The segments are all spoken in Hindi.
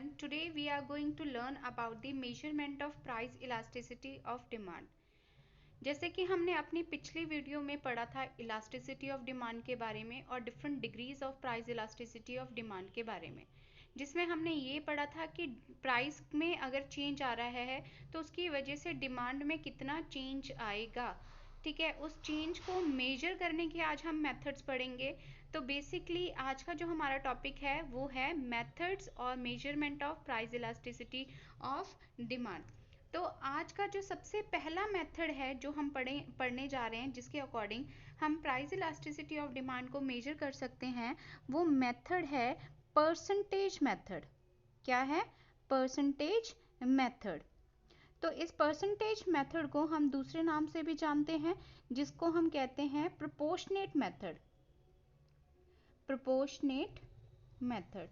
everyone. Today we are going to learn about the measurement of price elasticity of demand. जैसे कि हमने अपनी पिछली वीडियो में पढ़ा था इलास्टिसिटी ऑफ डिमांड के बारे में और different degrees of price elasticity of demand के बारे में, जिसमें हमने ये पढ़ा था कि प्राइस में अगर चेंज आ रहा है तो उसकी वजह से डिमांड में कितना चेंज आएगा। ठीक है, उस चेंज को मेजर करने के आज हम मेथड्स पढ़ेंगे। तो बेसिकली आज का जो हमारा टॉपिक है वो है मेथड्स और measurement of price elasticity of demand. तो आज का जो सबसे पहला मेथड है जो हम पढ़ने जा रहे हैं, जिसके अकॉर्डिंग हम प्राइस इलास्टिसिटी ऑफ डिमांड को मेजर कर सकते हैं, वो मेथड है परसेंटेज मेथड। क्या है? Percentage method. तो इस परसेंटेज मेथड को हम दूसरे नाम से भी जानते हैं, जिसको हम कहते हैं प्रोपोर्शनेट मेथड। Proportionate method.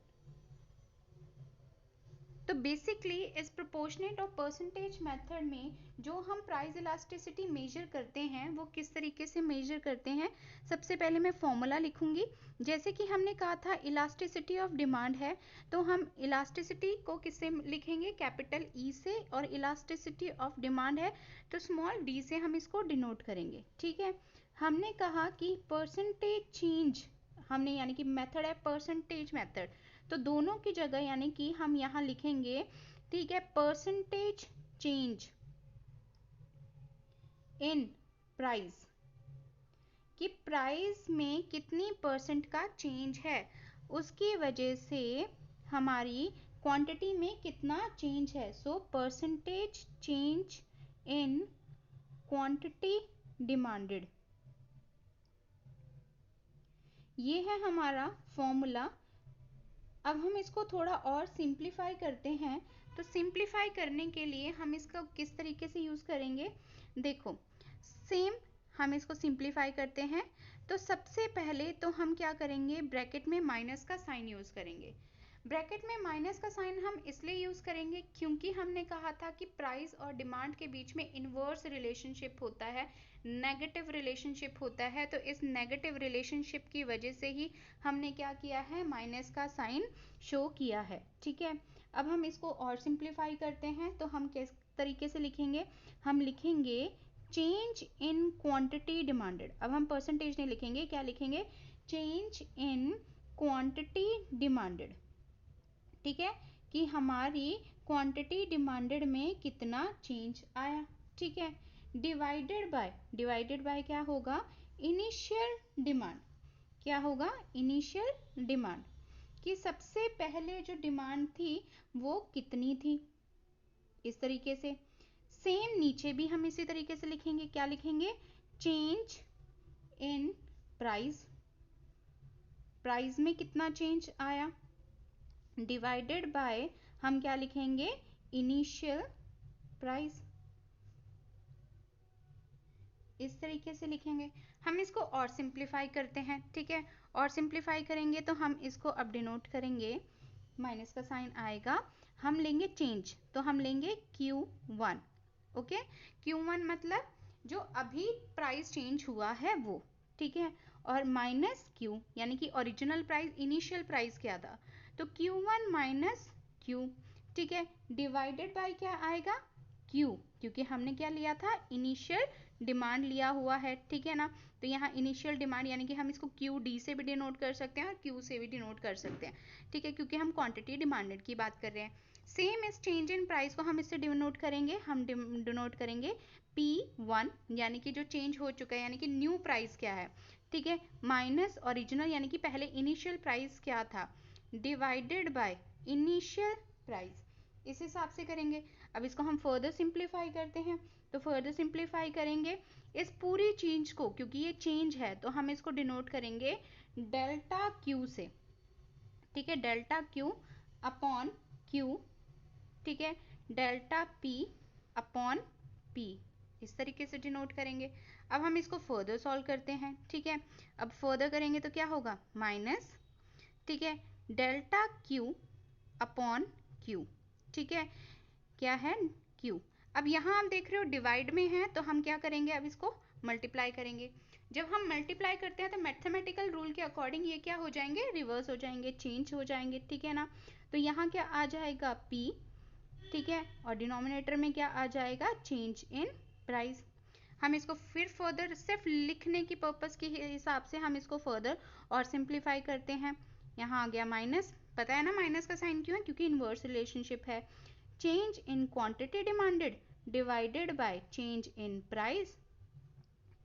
तो बेसिकली इस प्रोपोर्शनेट और परसेंटेज मेथड में जो हम प्राइस इलास्टिसिटी मेजर करते हैं वो किस तरीके से मेजर करते हैं, सबसे पहले मैं फॉर्मूला लिखूंगी। जैसे कि हमने कहा था इलास्टिसिटी ऑफ डिमांड है, तो हम इलास्टिसिटी को किससे लिखेंगे? कैपिटल ई से। और इलास्टिसिटी ऑफ डिमांड है तो स्मॉल डी से हम इसको डिनोट करेंगे। ठीक है, हमने कहा कि परसेंटेज चेंज, हमने यानी कि मेथड है परसेंटेज मेथड, तो दोनों की जगह यानी कि हम यहां लिखेंगे, ठीक है, परसेंटेज चेंज इन प्राइस, कि प्राइस में कितनी परसेंट का चेंज है, उसकी वजह से हमारी क्वांटिटी में कितना चेंज है। So percentage change in quantity demanded, ये है हमारा फॉर्मूला। अब हम इसको थोड़ा और सिंप्लीफाई करते हैं। तो सिंप्लीफाई करने के लिए हम इसका किस तरीके से यूज़ करेंगे, देखो सेम हम इसको सिंप्लीफाई करते हैं। तो सबसे पहले तो हम क्या करेंगे, ब्रैकेट में माइनस का साइन यूज़ करेंगे। ब्रैकेट में माइनस का साइन हम इसलिए यूज़ करेंगे क्योंकि हमने कहा था कि प्राइस और डिमांड के बीच में इन्वर्स रिलेशनशिप होता है, नेगेटिव रिलेशनशिप होता है। तो इस नेगेटिव रिलेशनशिप की वजह से ही हमने क्या किया है, माइनस का साइन शो किया है। ठीक है, अब हम इसको और सिंप्लीफाई करते हैं। तो हम किस तरीके से लिखेंगे, हम लिखेंगे चेंज इन क्वांटिटी डिमांडेड। अब हम परसेंटेज नहीं लिखेंगे, क्या लिखेंगे, चेंज इन क्वांटिटी डिमांडेड। ठीक है, कि हमारी क्वांटिटी डिमांडेड में कितना चेंज आया। ठीक है, डिवाइडेड बाय क्या होगा, इनिशियल डिमांड। क्या होगा, इनिशियल डिमांड, कि सबसे पहले जो डिमांड थी वो कितनी थी। इस तरीके से सेम नीचे भी हम इसी तरीके से लिखेंगे, क्या लिखेंगे, चेंज इन प्राइस, प्राइस में कितना चेंज आया, डिवाइडेड बाय हम क्या लिखेंगे, इनिशियल प्राइस। इस तरीके से लिखेंगे। हम इसको और सिंप्लीफाई करते हैं। ठीक है, और सिंप्लीफाई करेंगे तो हम इसको अब डिनोट करेंगे, माइनस का साइन आएगा, हम लेंगे चेंज, तो हम लेंगे Q1। ओके, Q1 मतलब जो अभी प्राइस चेंज हुआ है वो। ठीक है, और माइनस Q यानी कि ओरिजिनल प्राइस, इनिशियल प्राइस क्या था, तो Q1 माइनस Q। ठीक है, डिवाइडेड बाय क्या आएगा, Q, क्योंकि हमने क्या लिया था, इनिशियल डिमांड लिया हुआ है। ठीक है ना, तो यहाँ इनिशियल डिमांड यानी कि हम इसको QD से भी डिनोट कर सकते हैं और Q से भी डिनोट कर सकते हैं। ठीक है, क्योंकि हम क्वांटिटी डिमांडेड की बात कर रहे हैं। सेम इस चेंज इन प्राइस को हम इससे डिनोट करेंगे, हम डिनोट करेंगे P1, यानी कि जो चेंज हो चुका है, यानी कि न्यू प्राइस क्या है। ठीक है, माइनस ओरिजिनल यानी कि पहले इनिशियल प्राइस क्या था, डिवाइडेड बाय इनिशियल प्राइस, इस हिसाब से करेंगे। अब इसको हम फर्दर सिंप्लीफाई करते हैं। तो फर्दर सिंप्लीफाई करेंगे इस पूरी चेंज को, क्योंकि ये चेंज है तो हम इसको डिनोट करेंगे डेल्टा Q से। ठीक है, डेल्टा Q अपॉन Q। ठीक है, डेल्टा P अपॉन P, इस तरीके से डिनोट करेंगे। अब हम इसको फर्दर सॉल्व करते हैं। ठीक है, अब फर्दर करेंगे तो क्या होगा, माइनस, ठीक है, डेल्टा Q अपॉन Q। ठीक है, क्या है, Q। अब यहाँ आप देख रहे हो डिवाइड में है, तो हम क्या करेंगे, अब इसको मल्टीप्लाई करेंगे। जब हम मल्टीप्लाई करते हैं तो मैथमेटिकल रूल के अकॉर्डिंग ये क्या हो जाएंगे, रिवर्स हो जाएंगे, चेंज हो जाएंगे। ठीक है ना, तो यहाँ क्या आ जाएगा P, ठीक है, और डिनोमिनेटर में क्या आ जाएगा चेंज इन प्राइस। हम इसको फिर फर्दर सिर्फ लिखने की पर्पस के हिसाब से हम इसको फर्दर और सिंप्लीफाई करते हैं। यहाँ आ गया माइनस, पता है ना माइनस का साइन क्यों है, क्योंकि इनवर्स रिलेशनशिप है। Change in quantity demanded divided by change in price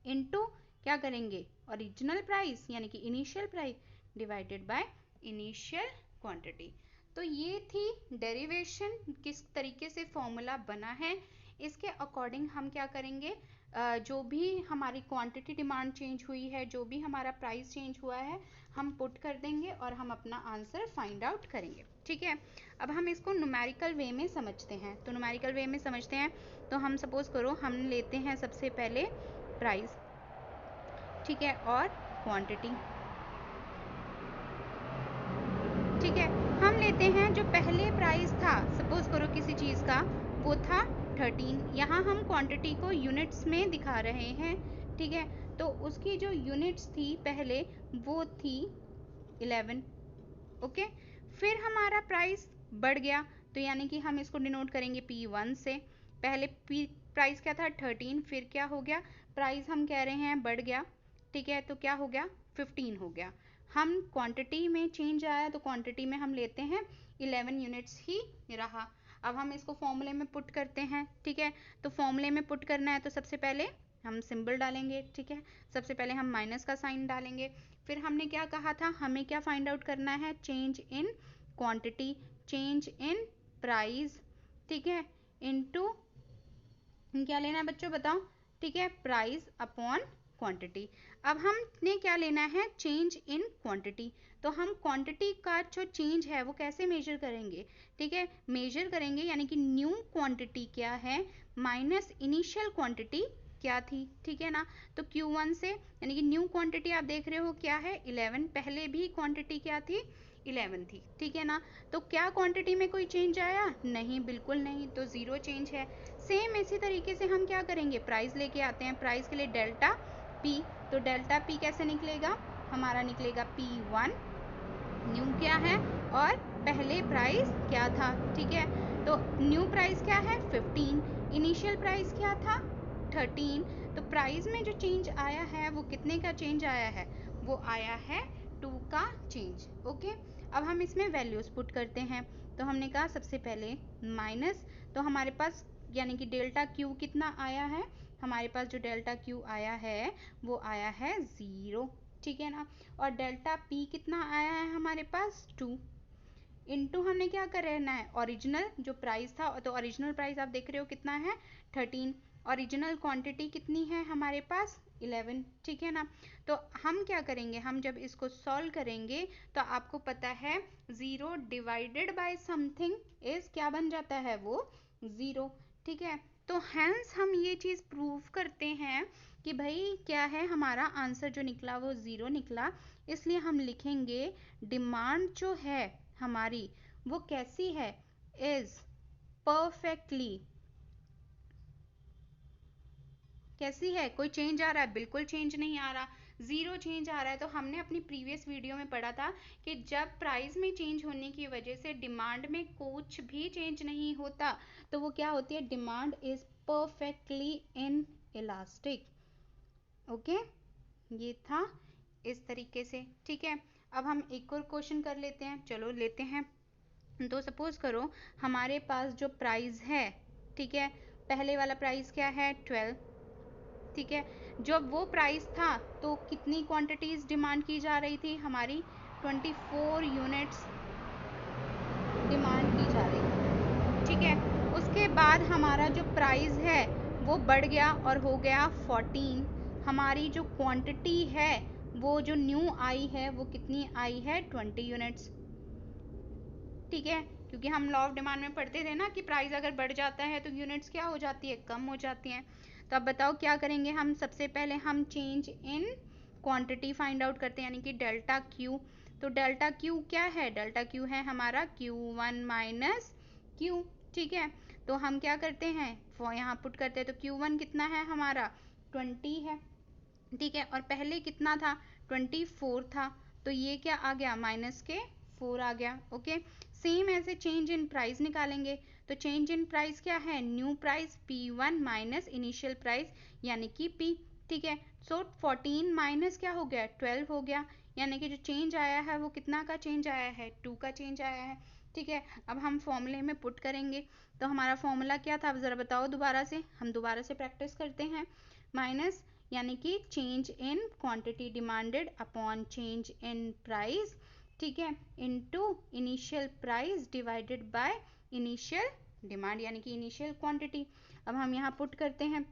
into क्या करेंगे ओरिजिनल प्राइस यानी कि initial price divided by initial quantity. तो ये थी डेरिवेशन, किस तरीके से फॉर्मूला बना है। इसके अकॉर्डिंग हम क्या करेंगे, जो भी हमारी क्वांटिटी डिमांड चेंज हुई है, जो भी हमारा प्राइस चेंज हुआ है, हम पुट कर देंगे और हम अपना आंसर फाइंड आउट करेंगे। ठीक है, अब हम इसको न्यूमेरिकल वे में समझते हैं। तो न्यूमेरिकल वे में समझते हैं तो हम सपोज करो हम लेते हैं सबसे पहले प्राइस, ठीक है, और क्वांटिटी, ठीक है। हम लेते हैं जो पहले प्राइस था, सपोज करो किसी चीज का, वो था 13। यहाँ हम क्वांटिटी को यूनिट्स में दिखा रहे हैं, ठीक है। तो उसकी जो यूनिट्स थी पहले वो थी 11, ओके। फिर हमारा प्राइस बढ़ गया, तो यानी कि हम इसको डिनोट करेंगे P1 से। पहले प्राइस क्या था 13, फिर क्या हो गया, प्राइस हम कह रहे हैं बढ़ गया, ठीक है, तो क्या हो गया 15 हो गया। हम क्वांटिटी में चेंज आया तो क्वांटिटी में हम लेते हैं 11 यूनिट्स ही रहा। अब हम इसको फॉर्मूले में पुट करते हैं, ठीक है। तो फॉर्मूले में पुट करना है तो सबसे पहले हम सिंबल डालेंगे, ठीक है। सबसे पहले हम माइनस का साइन डालेंगे। फिर हमने क्या कहा था, हमें क्या फाइंड आउट करना है, change in quantity, change in price, ठीक है, इनटू क्या लेना है बच्चों बताओ, ठीक है, प्राइस अपॉन क्वांटिटी। अब हमने क्या लेना है, चेंज इन क्वांटिटी। तो हम क्वांटिटी का जो चेंज है वो कैसे मेजर करेंगे, ठीक है, मेजर करेंगे यानी कि न्यू क्वांटिटी क्या है माइनस इनिशियल क्वांटिटी क्या थी, ठीक है ना। तो Q1 से यानी कि न्यू क्वांटिटी आप देख रहे हो क्या है 11, पहले भी क्वांटिटी क्या थी 11 थी, ठीक है ना। तो क्या क्वांटिटी में कोई चेंज आया, नहीं, बिल्कुल नहीं, तो जीरो चेंज है। सेम इसी तरीके से हम क्या करेंगे, प्राइस लेके आते हैं, प्राइस के लिए डेल्टा P, तो डेल्टा P कैसे निकलेगा, हमारा निकलेगा P1, न्यू क्या है और पहले प्राइस क्या था, ठीक है। तो न्यू प्राइस क्या है 15, इनिशियल प्राइस क्या था 13, तो प्राइस में जो चेंज आया है वो कितने का चेंज आया है, वो आया है 2 का चेंज, ओके। अब हम इसमें वैल्यूज पुट करते हैं। तो हमने कहा सबसे पहले माइनस, तो हमारे पास यानी कि डेल्टा Q कितना आया है, हमारे पास जो डेल्टा Q आया है वो आया है 0, ठीक है ना। और डेल्टा P कितना आया है हमारे पास 2, इनटू हमने क्या करना है ओरिजिनल जो प्राइस था, तो ओरिजिनल प्राइस आप देख रहे हो कितना है 13, ओरिजिनल क्वांटिटी कितनी है हमारे पास 11, ठीक है ना। तो हम क्या करेंगे, हम जब इसको सॉल्व करेंगे तो आपको पता है 0 डिवाइडेड बाय समथिंग इज क्या बन जाता है, वो 0, ठीक है। तो हैंस हम ये चीज प्रूव करते हैं कि भाई क्या है, हमारा आंसर जो निकला वो 0 निकला। इसलिए हम लिखेंगे डिमांड जो है हमारी वो कैसी है, इज परफेक्टली, कैसी है, कोई चेंज आ रहा है, बिल्कुल चेंज नहीं आ रहा, 0 चेंज आ रहा है। तो हमने अपनी प्रीवियस वीडियो में पढ़ा था कि जब प्राइस में चेंज होने की वजह से डिमांड में कुछ भी चेंज नहीं होता तो वो क्या होती है, demand is perfectly in elastic, okay. ये था इस तरीके से, ठीक है। अब हम एक और क्वेश्चन कर लेते हैं, चलो लेते हैं। तो सपोज करो हमारे पास जो प्राइस है, ठीक है, पहले वाला प्राइस क्या है 12, ठीक है। जब वो प्राइस था तो कितनी क्वांटिटीज डिमांड की जा रही थी, हमारी 24 यूनिट्स डिमांड की जा रही थी, ठीक है। उसके बाद हमारा जो प्राइस है वो बढ़ गया और हो गया 14, हमारी जो क्वांटिटी है वो जो न्यू आई है वो कितनी आई है 20 यूनिट्स, ठीक है। क्योंकि हम लॉ ऑफ डिमांड में पढ़ते थे ना कि प्राइस अगर बढ़ जाता है तो यूनिट्स क्या हो जाती है, कम हो जाती हैं। तो अब बताओ क्या करेंगे हम, सबसे पहले हम change in quantity find out करते हैं यानी कि डेल्टा Q। तो डेल्टा Q क्या है, डेल्टा Q है हमारा Q1 माइनस Q, ठीक है। तो हम क्या करते हैं, यहाँ पुट करते हैं, तो Q1 कितना है हमारा 20 है, ठीक है। और पहले कितना था 24 था, तो ये क्या आ गया माइनस के 4 आ गया, ओके। सेम ऐसे चेंज इन प्राइस निकालेंगे। तो चेंज इन प्राइस क्या है, new price P1 minus initial price यानी कि P, ठीक है। सो 14 माइनस क्या हो गया, 12 हो गया, यानी कि जो चेंज आया है वो कितना का चेंज आया है, 2 का चेंज आया है, ठीक है। अब हम फॉर्मूले में पुट करेंगे। तो हमारा फॉर्मूला क्या था, अब ज़रा बताओ दोबारा से, हम दोबारा से प्रैक्टिस करते हैं। माइनस यानी कि change in quantity demanded upon change in price, ठीक है, into initial price divided by initial demand यानी कि इनिशियल क्वांटिटी। अब हम यहाँ पुट करते हैं,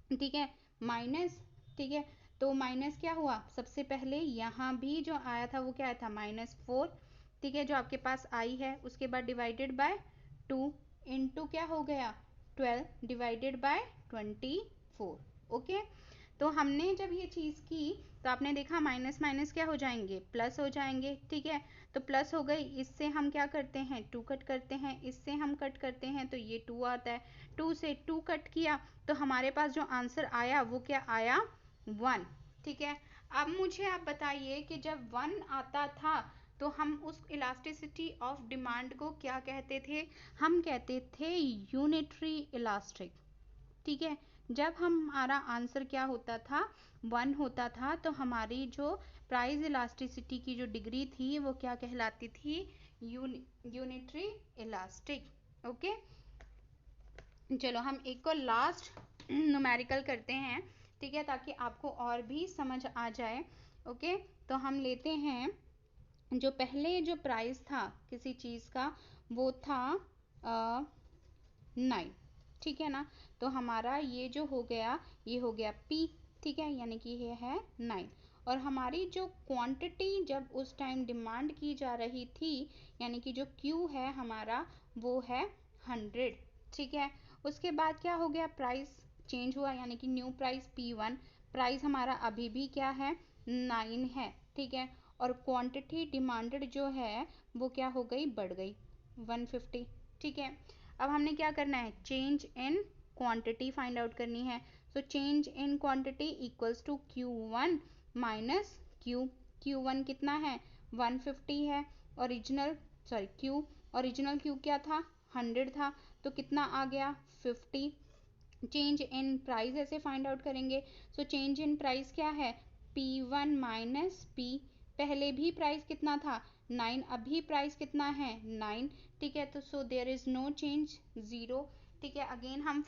ठीक है, माइनस, ठीक है। तो माइनस क्या हुआ, सबसे पहले यहाँ भी जो आया था वो क्या आया था, -4, ठीक है, जो आपके पास आई है। उसके बाद डिवाइडेड बाय 2 इंटू क्या हो गया, 12 डिवाइडेड बाय 24, ओके। तो हमने जब ये चीज़ की तो आपने देखा माइनस माइनस क्या हो जाएंगे, प्लस हो जाएंगे, ठीक है। तो प्लस हो गई, इससे हम क्या करते हैं, 2 कट करते हैं, इससे हम कट करते हैं तो ये 2 आता है, 2 से 2 कट किया तो हमारे पास जो आंसर आया वो क्या आया, 1, ठीक है। अब मुझे आप बताइए कि जब 1 आता था तो हम उस इलास्टिसिटी ऑफ डिमांड को क्या कहते थे, हम कहते थे यूनिटरी इलास्टिक, ठीक है। जब हमारा आंसर क्या होता था, 1 होता था, तो हमारी जो प्राइस इलास्टिसिटी की जो डिग्री थी वो क्या कहलाती थी, यूनिटरी इलास्टिक, ओके। चलो हम एक को लास्ट न्यूमेरिकल करते हैं, ठीक है, ताकि आपको और भी समझ आ जाए, ओके। तो हम लेते हैं, जो पहले जो प्राइस था किसी चीज़ का वो था 9, ठीक है ना। तो हमारा ये जो हो गया, ये हो गया P, ठीक है, यानी कि ये है 9। और हमारी जो क्वांटिटी जब उस टाइम डिमांड की जा रही थी, यानी कि जो Q है हमारा वो है 100, ठीक है। उसके बाद क्या हो गया, प्राइस चेंज हुआ, यानी कि न्यू प्राइस P1, प्राइस हमारा अभी भी क्या है, 9 है, ठीक है। और क्वांटिटी डिमांडेड जो है वो क्या हो गई, बढ़ गई 150, ठीक है। अब हमने क्या करना है, change in quantity find out करनी है। So change in quantity equals to Q1 minus Q1 कितना है, 150 है। ओरिजिनल Q क्या था, 100 था, तो कितना आ गया, 50। चेंज इन प्राइस ऐसे फाइंड आउट करेंगे। सो चेंज इन प्राइस क्या है, P1 माइनस P, पहले भी प्राइस कितना था, 9, अभी प्राइस कितना है, 9, ठीक है। तो so there is no change, 0, ठीक है। अगेन हम